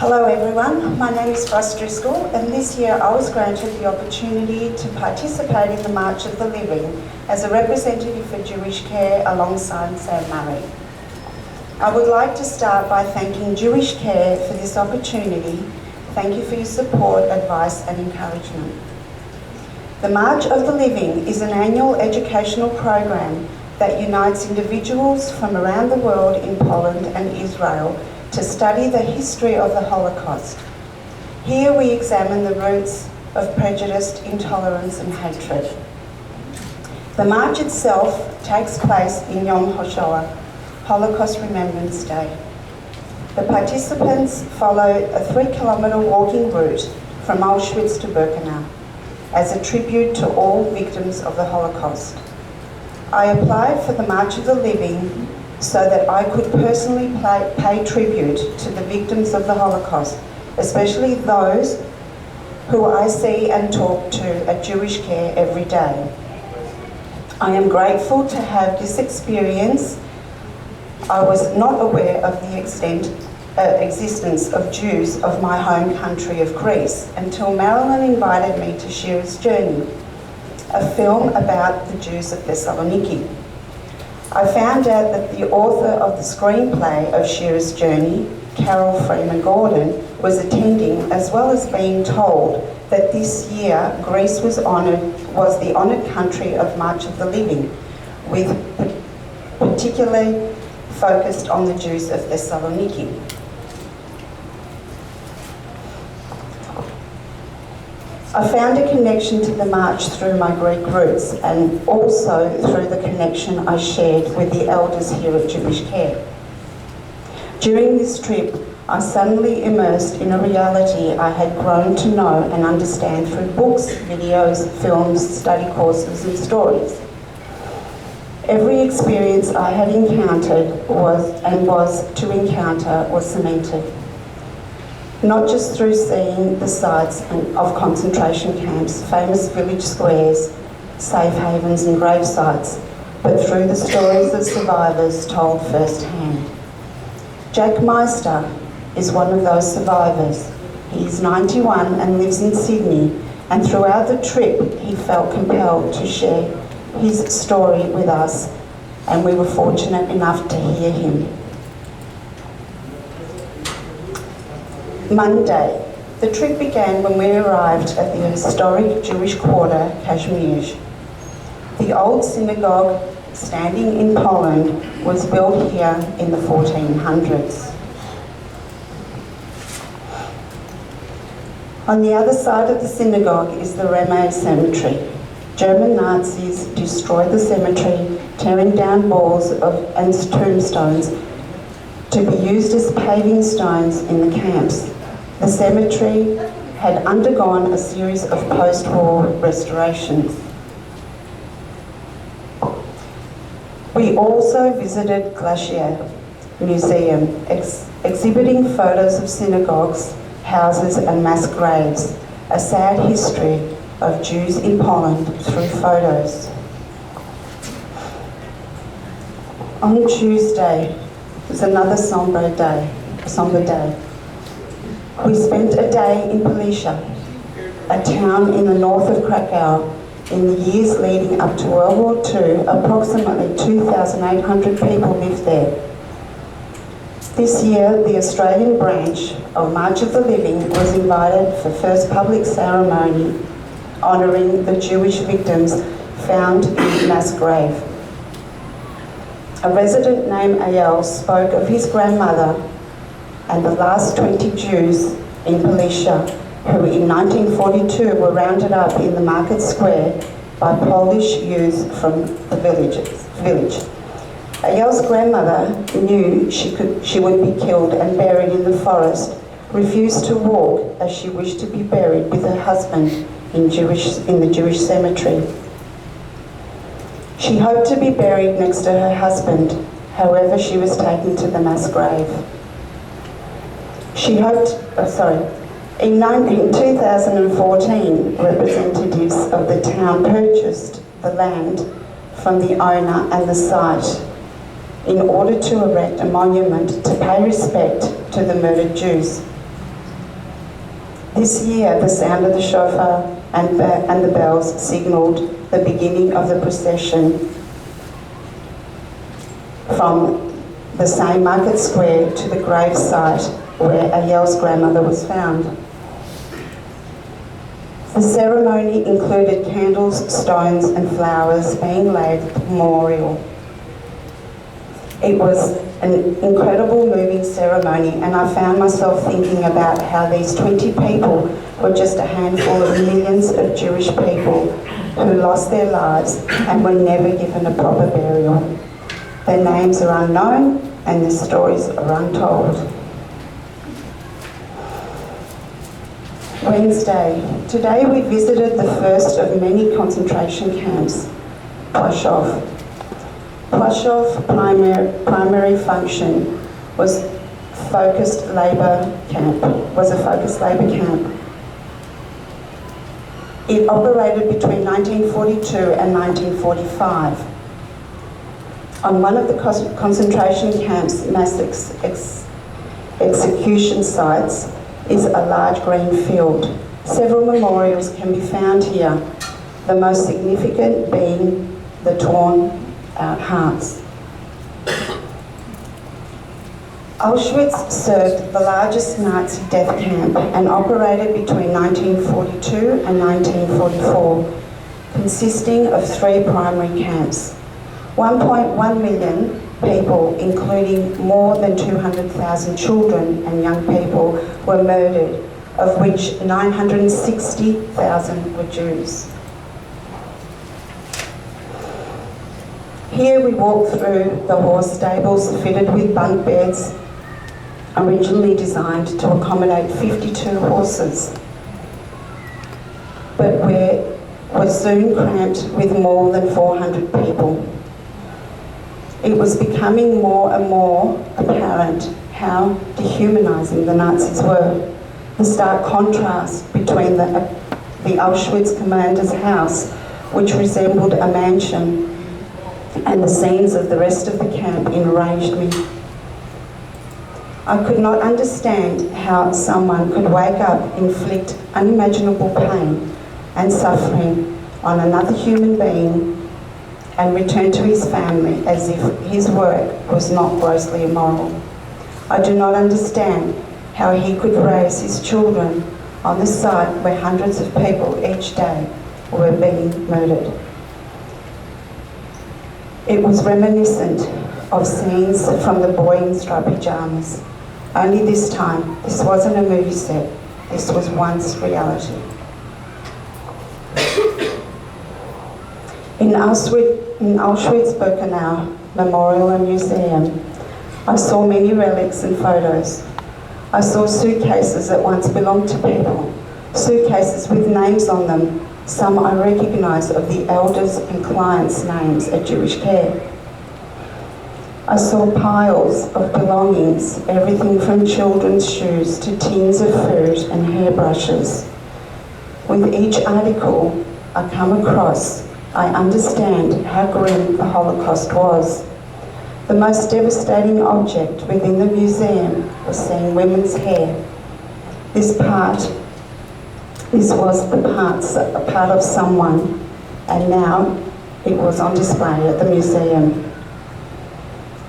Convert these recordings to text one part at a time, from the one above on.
Hello everyone, my name is Fross Driscoll, and this year I was granted the opportunity to participate in the March of the Living as a representative for Jewish Care alongside Sam Murray. I would like to start by thanking Jewish Care for this opportunity. Thank you for your support, advice and encouragement. The March of the Living is an annual educational program that unites individuals from around the world in Poland and Israel to study the history of the Holocaust. Here we examine the roots of prejudice, intolerance and hatred. The march itself takes place in Yom HaShoah, Holocaust Remembrance Day. The participants follow a 3-kilometre walking route from Auschwitz to Birkenau as a tribute to all victims of the Holocaust. I applied for the March of the Living so that I could personally pay tribute to the victims of the Holocaust, especially those who I see and talk to at Jewish Care every day. I am grateful to have this experience. I was not aware of the existence of Jews of my home country of Greece until Marilyn invited me to Shira's Journey, a film about the Jews of Thessaloniki. I found out that the author of the screenplay of Shira's Journey, Carol Freeman Gordon, was attending, as well as being told that this year Greece was the honoured country of March of the Living, with particularly focused on the Jews of Thessaloniki. I found a connection to the march through my Greek roots and also through the connection I shared with the elders here at Jewish Care. During this trip, I suddenly immersed in a reality I had grown to know and understand through books, videos, films, study courses and stories. Every experience I had encountered was to encounter was cemented. Not just through seeing the sites of concentration camps, famous village squares, safe havens and grave sites, but through the stories of survivors told firsthand. Jack Meister is one of those survivors. He is 91 and lives in Sydney, and throughout the trip he felt compelled to share his story with us, and we were fortunate enough to hear him. Monday. The trip began when we arrived at the historic Jewish quarter, Kashmir. The old synagogue, standing in Poland, was built here in the 1400s. On the other side of the synagogue is the Rameh Cemetery. German Nazis destroyed the cemetery, tearing down walls and tombstones to be used as paving stones in the camps. The cemetery had undergone a series of post-war restorations. We also visited Glacier Museum, exhibiting photos of synagogues, houses and mass graves, a sad history of Jews in Poland through photos. On Tuesday was another somber day. We spent a day in Police, a town in the north of Krakow. In the years leading up to World War II, approximately 2,800 people lived there. This year, the Australian branch of March of the Living was invited for first public ceremony honouring the Jewish victims found in mass grave. A resident named Ayel spoke of his grandmother and the last 20 Jews in Police who in 1942 were rounded up in the market square by Polish youth from the village. Ayel's grandmother knew she would be killed and buried in the forest, refused to walk as she wished to be buried with her husband in the Jewish cemetery. She hoped to be buried next to her husband, however she was taken to the mass grave. In 2014, representatives of the town purchased the land from the owner and the site in order to erect a monument to pay respect to the murdered Jews. This year, the sound of the shofar and the bells signalled the beginning of the procession from the same market square to the grave site where Ayel's grandmother was found. The ceremony included candles, stones and flowers being laid at the memorial. It was an incredible moving ceremony, and I found myself thinking about how these 20 people were just a handful of millions of Jewish people who lost their lives and were never given a proper burial. Their names are unknown and their stories are untold. Wednesday. Today we visited the first of many concentration camps, Ploshov. Ploshov primary function was a focused labour camp. It operated between 1942 and 1945. On one of the concentration camps' mass execution sites is a large green field. Several memorials can be found here, the most significant being the torn out hearts. Auschwitz served the largest Nazi death camp and operated between 1942 and 1944, consisting of 3 primary camps. 1.1 million people, including more than 200,000 children and young people, were murdered, of which 960,000 were Jews. Here we walk through the horse stables fitted with bunk beds, originally designed to accommodate 52 horses, but were soon cramped with more than 400 people. It was becoming more and more apparent how dehumanising the Nazis were. The stark contrast between the Auschwitz commander's house, which resembled a mansion, and the scenes of the rest of the camp enraged me. I could not understand how someone could wake up, inflict unimaginable pain and suffering on another human being and return to his family as if his work was not grossly immoral. I do not understand how he could raise his children on the site where hundreds of people each day were being murdered. It was reminiscent of scenes from The Boy in Striped Pyjamas. Only this time, this wasn't a movie set, this was once reality. In Auschwitz-Birkenau Memorial and Museum, I saw many relics and photos. I saw suitcases that once belonged to people, suitcases with names on them. Some I recognise of the elders and clients' names at Jewish Care. I saw piles of belongings, everything from children's shoes to tins of food and hairbrushes. With each article I come across, I understand how grim the Holocaust was. The most devastating object within the museum was seeing women's hair. This was a part of someone, and now it was on display at the museum.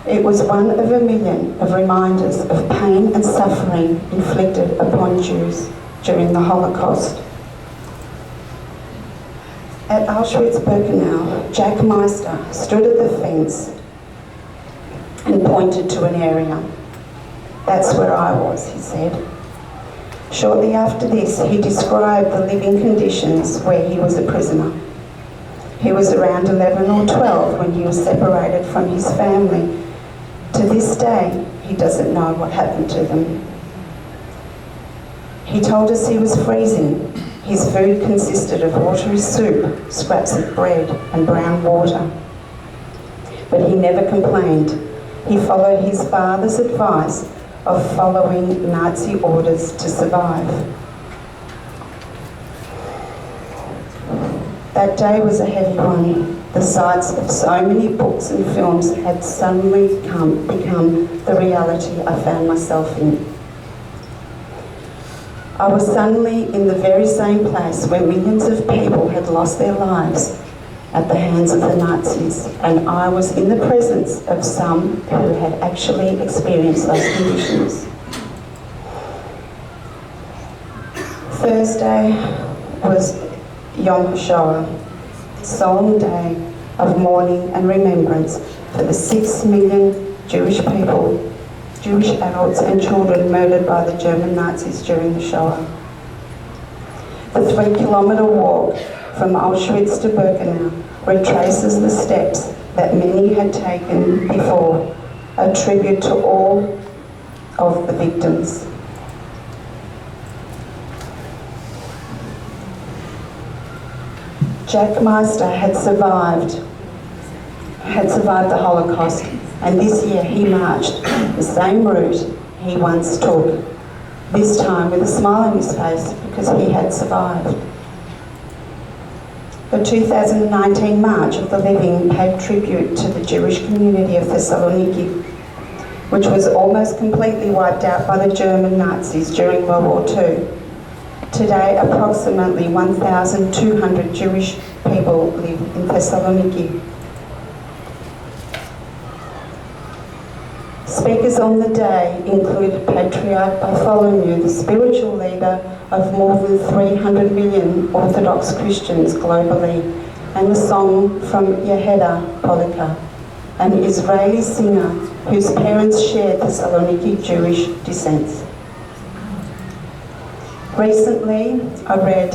It was one of a million of reminders of pain and suffering inflicted upon Jews during the Holocaust. At Auschwitz-Birkenau, Jack Meister stood at the fence and pointed to an area. "That's where I was," he said. Shortly after this, he described the living conditions where he was a prisoner. He was around 11 or 12 when he was separated from his family. To this day, he doesn't know what happened to them. He told us he was freezing. His food consisted of watery soup, scraps of bread and brown water. But he never complained. He followed his father's advice of following Nazi orders to survive. That day was a heavy one. The sights of so many books and films had suddenly become the reality I found myself in. I was suddenly in the very same place where millions of people had lost their lives at the hands of the Nazis, and I was in the presence of some who had actually experienced those conditions. Thursday was Yom HaShoah, the solemn day of mourning and remembrance for the 6 million Jewish people, Jewish adults and children murdered by the German Nazis during the Shoah. The 3-kilometre walk from Auschwitz to Birkenau retraces the steps that many had taken before, a tribute to all of the victims. Jack Meister had survived the Holocaust, and this year he marched the same route he once took, this time with a smile on his face because he had survived. The 2019 March of the Living paid tribute to the Jewish community of Thessaloniki, which was almost completely wiped out by the German Nazis during World War II. Today, approximately 1,200 Jewish people live in Thessaloniki. Speakers on the day included Patriarch Bartholomew, the spiritual leader of more than 300 million Orthodox Christians globally, and the song from Yeheda Polika, an Israeli singer whose parents shared Thessaloniki Jewish descent. Recently, I read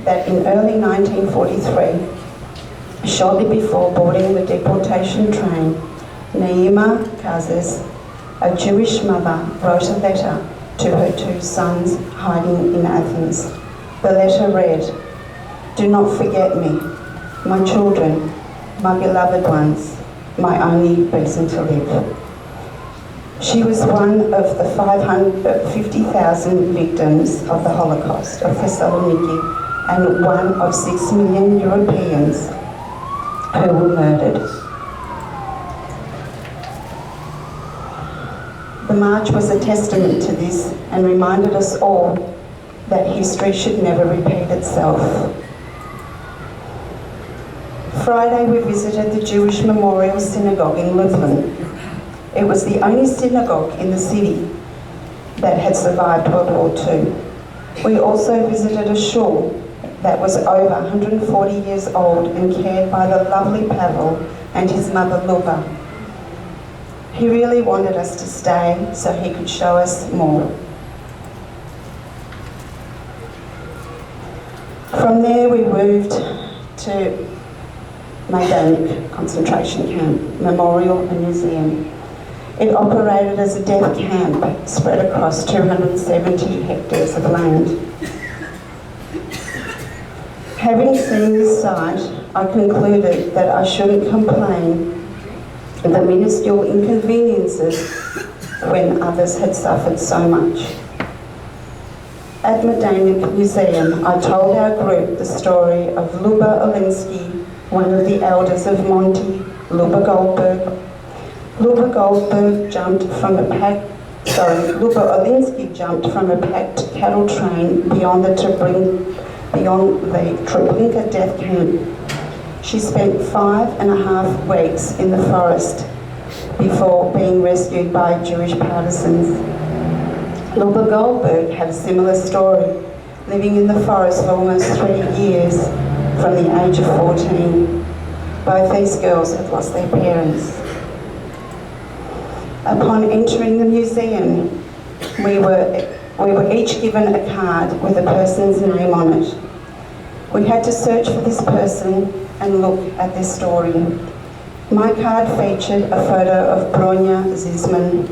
that in early 1943, shortly before boarding the deportation train, Naima Kazes, a Jewish mother, wrote a letter to her 2 sons hiding in Athens. The letter read, "Do not forget me, my children, my beloved ones, my only reason to live." She was one of the 50,000 victims of the Holocaust of Thessaloniki and one of 6 million Europeans who were murdered. The march was a testament to this and reminded us all that history should never repeat itself. Friday, we visited the Jewish Memorial Synagogue in Lublin. It was the only synagogue in the city that had survived World War II. We also visited a shul that was over 140 years old and cared by the lovely Pavel and his mother Luba. He really wanted us to stay so he could show us more. From there we moved to Majdanek concentration camp, memorial and museum. It operated as a death camp spread across 270 hectares of land. Having seen this site, I concluded that I shouldn't complain the minuscule inconveniences when others had suffered so much. At Majdanek Museum, I told our group the story of Luba Olinsky, one of the elders of Monty, Luba Goldberg. Luba Olinsky jumped from a packed cattle train beyond the Treblinka death camp. She spent 5.5 weeks in the forest before being rescued by Jewish partisans. Luba Goldberg had a similar story, living in the forest for almost 3 years from the age of 14. Both these girls had lost their parents. Upon entering the museum, we were each given a card with a person's name on it. We had to search for this person and look at their story. My card featured a photo of Bronya Zisman,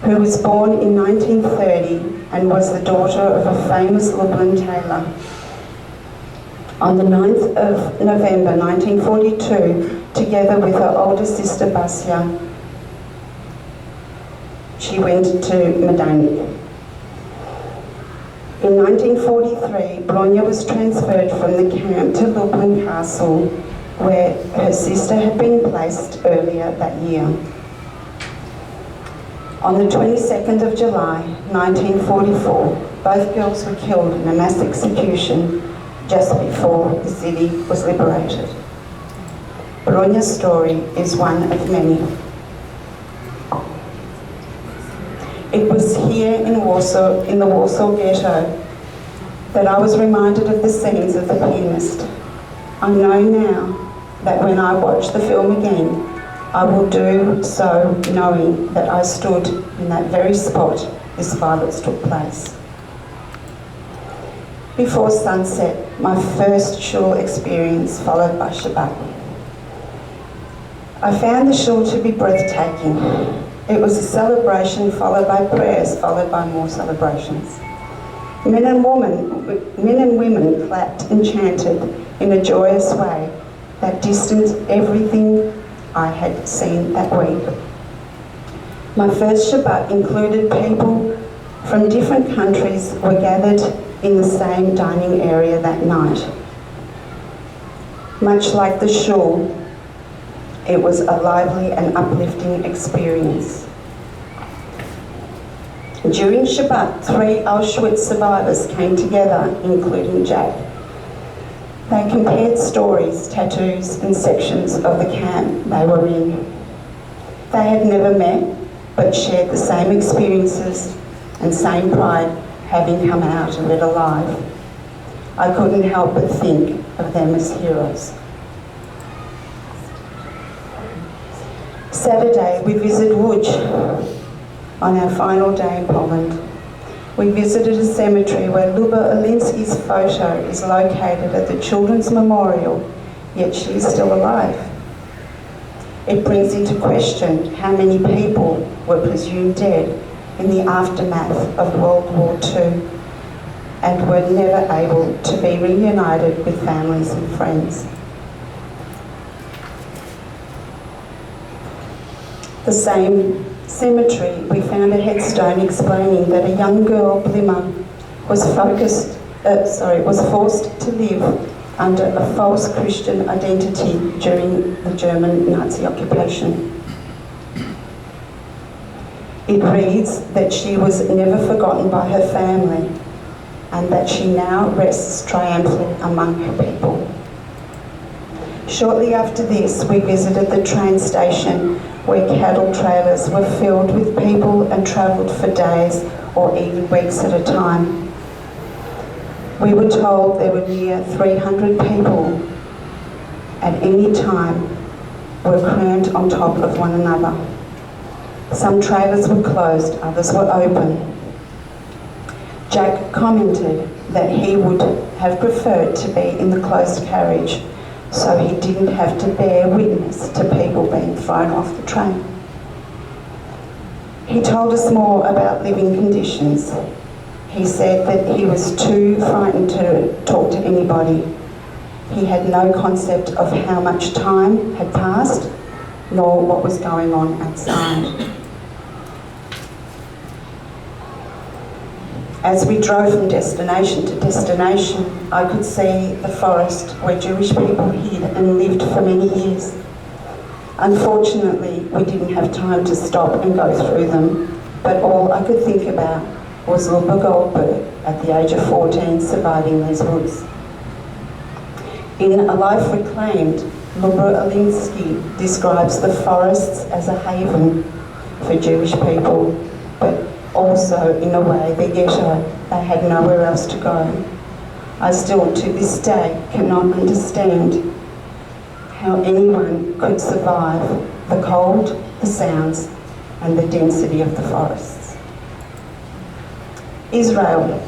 who was born in 1930 and was the daughter of a famous Lublin tailor. On the 9th of November 1942, together with her older sister Basia, she went to Majdanek. In 1943, Bronya was transferred from the camp to Lublin Castle, where her sister had been placed earlier that year. On the 22nd of July, 1944, both girls were killed in a mass execution just before the city was liberated. Bronya's story is one of many. It was here in Warsaw, in the Warsaw Ghetto, that I was reminded of the scenes of The Pianist. I know now that when I watch the film again, I will do so knowing that I stood in that very spot this violence took place. Before sunset, my first shul experience followed by Shabbat. I found the shul to be breathtaking. It was a celebration followed by prayers, followed by more celebrations. Men and women clapped and chanted in a joyous way that distanced everything I had seen that week. My first Shabbat included people from different countries were gathered in the same dining area that night. Much like the shul, it was a lively and uplifting experience. During Shabbat, 3 Auschwitz survivors came together, including Jack. They compared stories, tattoos, and sections of the camp they were in. They had never met, but shared the same experiences and same pride having come out of it alive. I couldn't help but think of them as heroes. Saturday, we visited Łódź. On our final day in Poland, we visited a cemetery where Luba Olinsky's photo is located at the Children's Memorial, yet she is still alive. It brings into question how many people were presumed dead in the aftermath of World War II and were never able to be reunited with families and friends. The same cemetery, we found a headstone explaining that a young girl, Blima, was forced to live under a false Christian identity during the German Nazi occupation. It reads that she was never forgotten by her family and that she now rests triumphantly among her people. Shortly after this, we visited the train station where cattle trailers were filled with people and travelled for days or even weeks at a time. We were told there were near 300 people at any time were crammed on top of one another. Some trailers were closed, others were open. Jack commented that he would have preferred to be in the closed carriage so he didn't have to bear witness to people being thrown off the train. He told us more about living conditions. He said that he was too frightened to talk to anybody. He had no concept of how much time had passed, nor what was going on outside. As we drove from destination to destination, I could see the forest where Jewish people hid and lived for many years. Unfortunately, we didn't have time to stop and go through them, but all I could think about was Luba Goldberg at the age of 14 surviving these woods. In A Life Reclaimed, Luba Olinsky describes the forests as a haven for Jewish people, but also, in a way, the ghetto. They had nowhere else to go. I still, to this day, cannot understand how anyone could survive the cold, the sounds, and the density of the forests. Israel.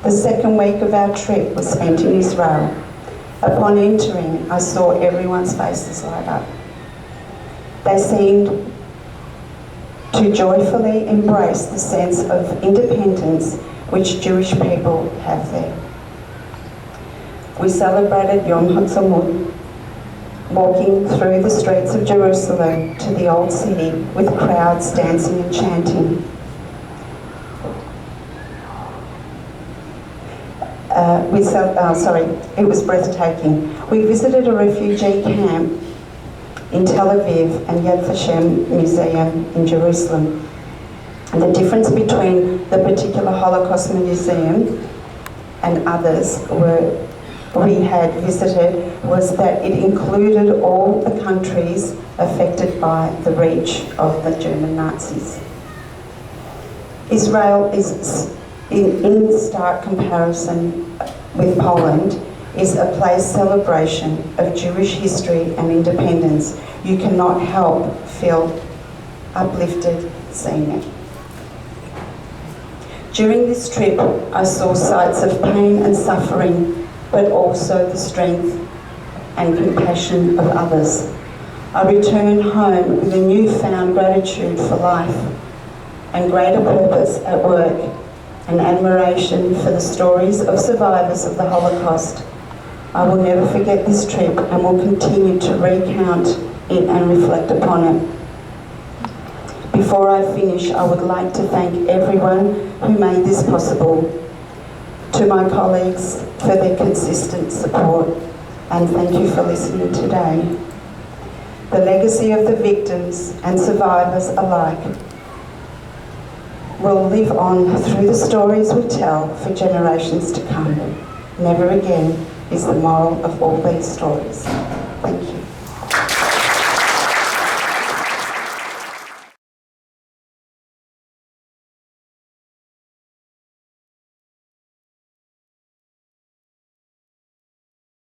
The second week of our trip was spent in Israel. Upon entering, I saw everyone's faces light up. They seemed to joyfully embrace the sense of independence which Jewish people have there. We celebrated Yom HaTzomut, walking through the streets of Jerusalem to the Old City with crowds dancing and chanting. It was breathtaking. We visited a refugee camp in Tel Aviv and Yad Vashem Museum in Jerusalem. And the difference between the particular Holocaust Museum and others we had visited was that it included all the countries affected by the reach of the German Nazis. Israel is, in stark comparison with Poland, is a place celebration of Jewish history and independence. You cannot help feel uplifted seeing it. During this trip, I saw sights of pain and suffering, but also the strength and compassion of others. I returned home with a newfound gratitude for life and greater purpose at work and admiration for the stories of survivors of the Holocaust. I will never forget this trip and will continue to recount it and reflect upon it. Before I finish, I would like to thank everyone who made this possible, to my colleagues for their consistent support, and thank you for listening today. The legacy of the victims and survivors alike will live on through the stories we tell for generations to come. Never again is the moral of all these stories.